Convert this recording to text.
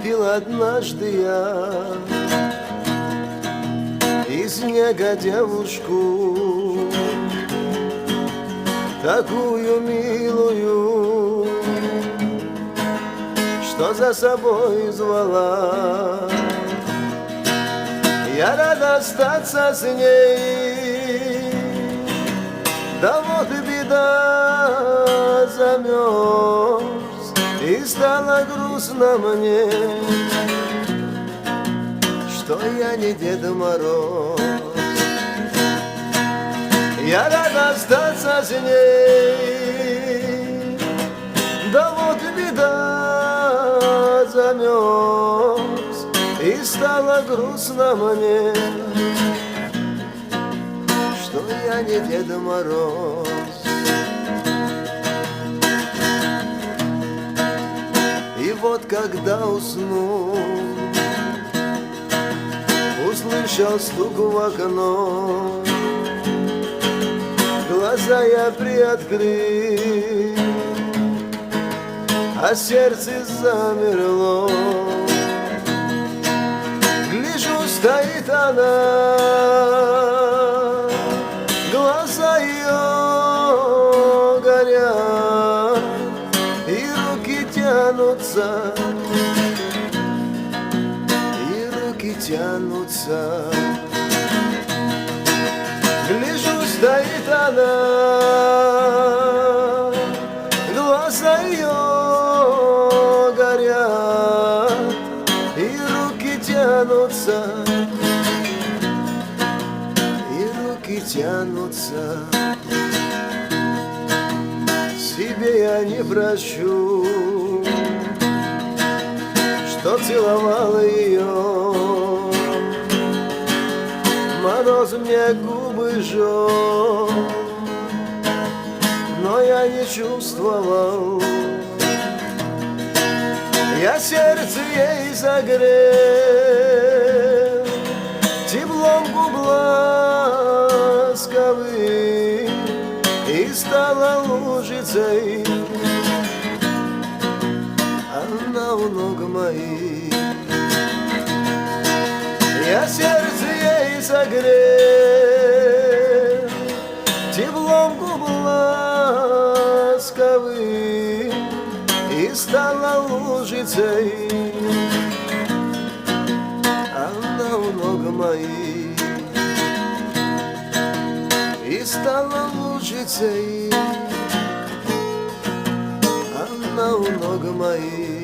Видел однажды я из снега девушку, такую милую, что за собой звала. Я рад остаться с ней, да вот беда, замерз, и стало грустно мне, что я не Дед Мороз. Я рад остаться с ней, да вот беда, замерз, и стало грустно мне, что я не Дед Мороз. И вот когда уснул, услышал стук в окно, глаза я приоткрыл, а сердце замерло. Гляжу, стоит она, глаза ее горят, и руки тянутся, и руки тянутся. Гляжу, стоит она, глаза ее горят, и руки тянутся, и руки тянутся. Себе я не прощу, что целовала ее. Мороз мне губы жёг, но я не чувствовал. Я сердце ей согрел теплом губ ласковым, и стала лужицей она у ног моих. Я сердце ей согрел теплом губ ласковым, и стала лужицей она у ног моих. И стала лужицей она у ног моих.